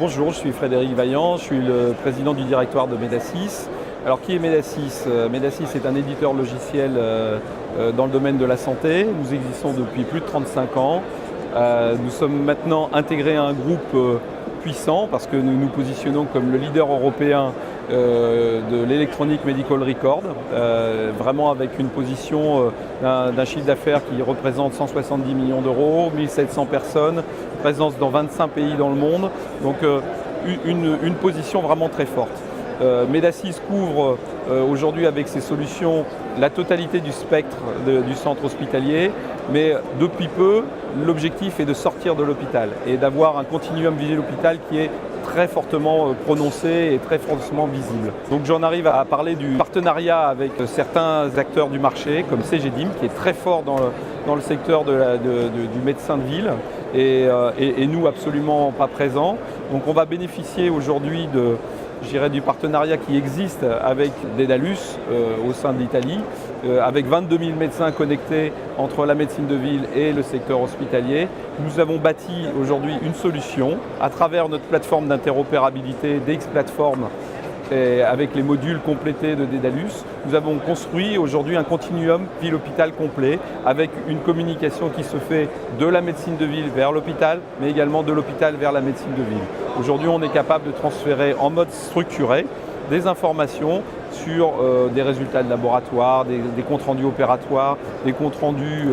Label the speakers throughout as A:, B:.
A: Bonjour, je suis Frédéric Vaillant, je suis le président du directoire de Medasys. Alors qui est Medasys? Medasys est un éditeur logiciel dans le domaine de la santé. Nous existons depuis plus de 35 ans. Nous sommes maintenant intégrés à un groupe puissant parce que nous nous positionnons comme le leader européen de l'Electronic Medical Record, vraiment avec une position d'un chiffre d'affaires qui représente 170 millions d'euros, 1700 personnes, présence dans 25 pays dans le monde, donc une position vraiment très forte. Medasys couvre aujourd'hui avec ses solutions la totalité du spectre du centre hospitalier, mais depuis peu, l'objectif est de sortir de l'hôpital et d'avoir un continuum visé l'hôpital qui est très fortement prononcé et très fortement visible. Donc j'en arrive à parler du partenariat avec certains acteurs du marché comme CGDIM qui est très fort dans le secteur du médecin de ville et nous absolument pas présents. Donc on va bénéficier aujourd'hui du partenariat qui existe avec Dedalus au sein de l'Italie, avec 22 000 médecins connectés entre la médecine de ville et le secteur hospitalier. Nous avons bâti aujourd'hui une solution à travers notre plateforme d'interopérabilité DX Platform et avec les modules complétés de Dedalus. Nous avons construit aujourd'hui un continuum ville-hôpital complet avec une communication qui se fait de la médecine de ville vers l'hôpital, mais également de l'hôpital vers la médecine de ville. Aujourd'hui, on est capable de transférer en mode structuré des informations sur des résultats de laboratoire, des comptes rendus opératoires, des comptes rendus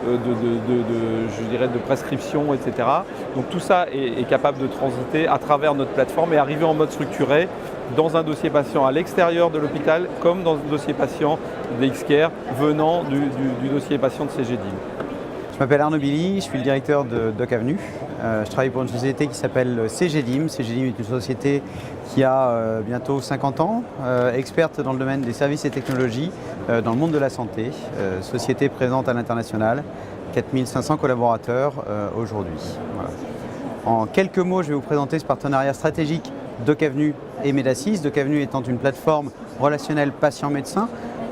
A: de prescription, etc. Donc tout ça est capable de transiter à travers notre plateforme et arriver en mode structuré dans un dossier patient à l'extérieur de l'hôpital comme dans un dossier patient d'XCare venant du dossier patient de CGDIM.
B: Je m'appelle Arnaud Billy, je suis le directeur de DocAvenue. Je travaille pour une société qui s'appelle CGDIM. CGDIM est une société qui a bientôt 50 ans, experte dans le domaine des services et technologies dans le monde de la santé. Société présente à l'international, 4500 collaborateurs aujourd'hui. Voilà. En quelques mots, je vais vous présenter ce partenariat stratégique DocAvenue et Medasys. DocAvenue étant une plateforme relationnelle patient-médecin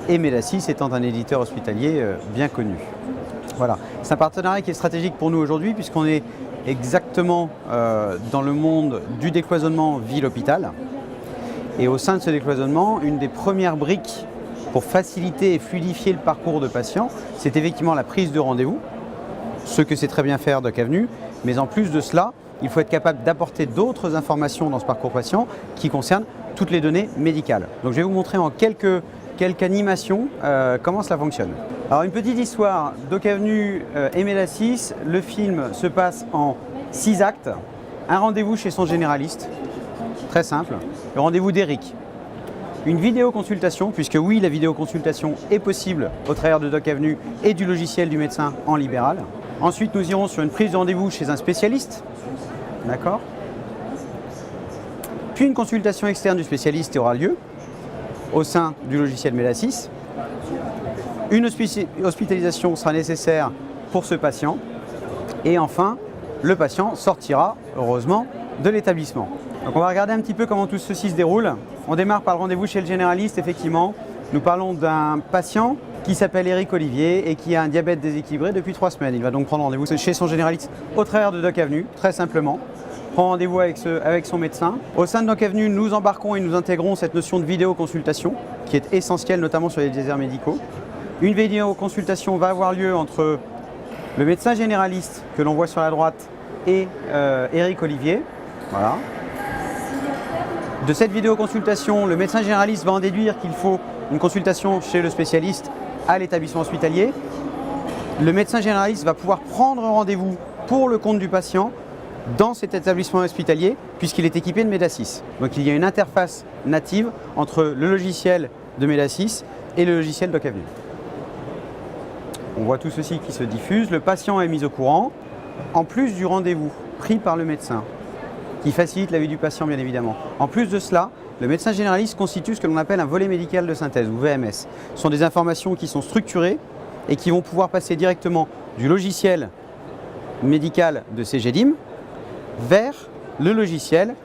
B: et Medasys étant un éditeur hospitalier bien connu. Voilà. C'est un partenariat qui est stratégique pour nous aujourd'hui puisqu'on est exactement dans le monde du décloisonnement ville-hôpital. Et au sein de ce décloisonnement, une des premières briques pour faciliter et fluidifier le parcours de patient, c'est effectivement la prise de rendez-vous, ce que sait très bien faire DocAvenue, mais en plus de cela, il faut être capable d'apporter d'autres informations dans ce parcours patient qui concernent toutes les données médicales. Donc je vais vous montrer en quelques animations comment cela fonctionne. Alors une petite histoire, DocAvenue et Medasys, le film se passe en 6 actes. Un rendez-vous chez son généraliste, très simple, le rendez-vous d'Eric. Une vidéoconsultation, puisque oui, la vidéoconsultation est possible au travers de DocAvenue et du logiciel du médecin en libéral. Ensuite, nous irons sur une prise de rendez-vous chez un spécialiste, d'accord. Puis une consultation externe du spécialiste aura lieu au sein du logiciel Medasys. Une hospitalisation sera nécessaire pour ce patient. Et enfin, le patient sortira, heureusement, de l'établissement. Donc on va regarder un petit peu comment tout ceci se déroule. On démarre par le rendez-vous chez le généraliste, effectivement. Nous parlons d'un patient qui s'appelle Eric Olivier et qui a un diabète déséquilibré depuis 3 semaines. Il va donc prendre rendez-vous chez son généraliste au travers de DocAvenue, très simplement. Prend rendez-vous avec son médecin. Au sein de DocAvenue, nous embarquons et nous intégrons cette notion de vidéoconsultation qui est essentielle notamment sur les déserts médicaux. Une vidéoconsultation va avoir lieu entre le médecin généraliste que l'on voit sur la droite et Eric Olivier. Voilà. De cette vidéoconsultation, le médecin généraliste va en déduire qu'il faut une consultation chez le spécialiste à l'établissement hospitalier. Le médecin généraliste va pouvoir prendre rendez-vous pour le compte du patient dans cet établissement hospitalier puisqu'il est équipé de Medasys. Donc il y a une interface native entre le logiciel de Medasys et le logiciel DocAvenue. On voit tout ceci qui se diffuse. Le patient est mis au courant, en plus du rendez-vous pris par le médecin, qui facilite la vie du patient bien évidemment. En plus de cela, le médecin généraliste constitue ce que l'on appelle un volet médical de synthèse ou VMS. Ce sont des informations qui sont structurées et qui vont pouvoir passer directement du logiciel médical de CGDIM vers le logiciel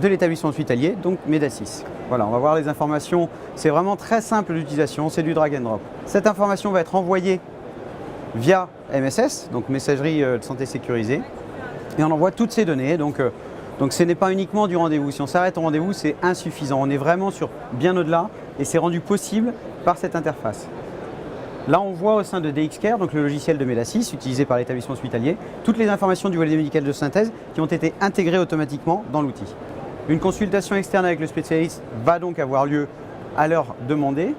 B: de l'établissement hospitalier, donc Medasys. Voilà, on va voir les informations. C'est vraiment très simple d'utilisation, c'est du drag and drop. Cette information va être envoyée via MSS, donc messagerie de santé sécurisée, et on envoie toutes ces données. Donc Donc ce n'est pas uniquement du rendez-vous. Si on s'arrête au rendez-vous, c'est insuffisant. On est vraiment sur bien au-delà et c'est rendu possible par cette interface. Là, on voit au sein de DXCare, donc le logiciel de Médacis utilisé par l'établissement hospitalier, toutes les informations du volet médical de synthèse qui ont été intégrées automatiquement dans l'outil. Une consultation externe avec le spécialiste va donc avoir lieu à l'heure demandée.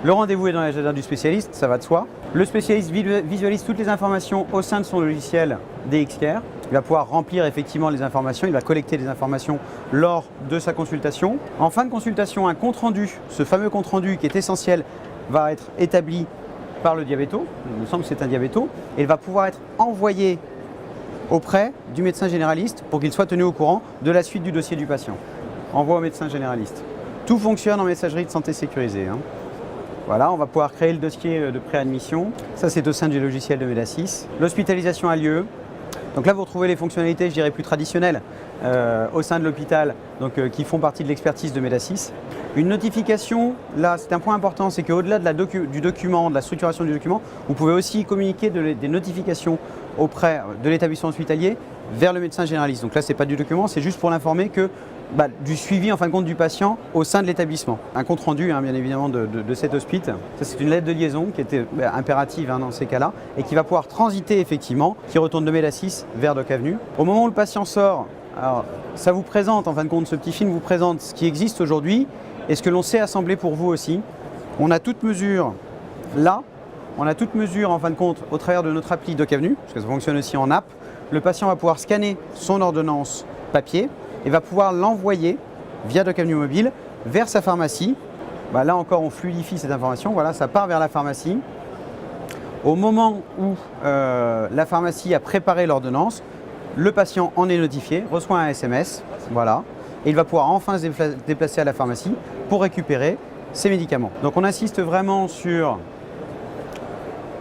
B: Le rendez-vous est dans l'agenda du spécialiste, ça va de soi. Le spécialiste visualise toutes les informations au sein de son logiciel DXCare. Il va pouvoir remplir effectivement les informations, il va collecter les informations lors de sa consultation. En fin de consultation, un compte-rendu, ce fameux compte-rendu qui est essentiel, va être établi par le diabéto, il me semble que c'est un diabéto, et il va pouvoir être envoyé auprès du médecin généraliste pour qu'il soit tenu au courant de la suite du dossier du patient. Envoi au médecin généraliste. Tout fonctionne en messagerie de santé sécurisée. Voilà, on va pouvoir créer le dossier de préadmission. Ça, c'est au sein du logiciel de Médacis. L'hospitalisation a lieu. Donc là, vous retrouvez les fonctionnalités, je dirais, plus traditionnelles au sein de l'hôpital, qui font partie de l'expertise de Médacis. Une notification, là, c'est un point important, c'est qu'au-delà du document, de la structuration du document, vous pouvez aussi communiquer des notifications auprès de l'établissement hospitalier vers le médecin généraliste. Donc là, ce n'est pas du document, c'est juste pour l'informer que du suivi en fin de compte du patient au sein de l'établissement. Un compte rendu bien évidemment de cet hospice. Ça, c'est une lettre de liaison qui était impérative dans ces cas-là et qui va pouvoir transiter effectivement, qui retourne de Médacis vers Doc Avenue. Au moment où le patient sort, alors, ça vous présente, en fin de compte, ce petit film vous présente ce qui existe aujourd'hui et ce que l'on sait assembler pour vous aussi. On a toute mesure là, on a toute mesure en fin de compte au travers de notre appli Doc Avenue, parce que ça fonctionne aussi en app. Le patient va pouvoir scanner son ordonnance papier et va pouvoir l'envoyer via Doc Avenue Mobile vers sa pharmacie. Là encore, on fluidifie cette information. Voilà, ça part vers la pharmacie. Au moment où la pharmacie a préparé l'ordonnance, le patient en est notifié, reçoit un SMS, voilà, et il va pouvoir enfin se déplacer à la pharmacie pour récupérer ses médicaments. Donc on insiste vraiment sur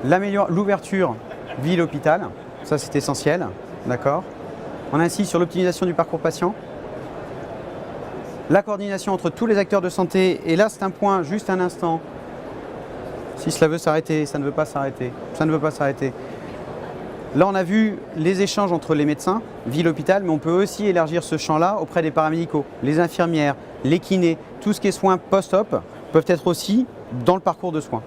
B: l'ouverture ville-hôpital, ça c'est essentiel, d'accord. On insiste sur l'optimisation du parcours patient, la coordination entre tous les acteurs de santé, et là c'est un point, juste un instant, si cela veut s'arrêter, ça ne veut pas s'arrêter, ça ne veut pas s'arrêter. Là on a vu les échanges entre les médecins, ville-hôpital, mais on peut aussi élargir ce champ-là auprès des paramédicaux, les infirmières, les kinés, tout ce qui est soins post-op peuvent être aussi dans le parcours de soins.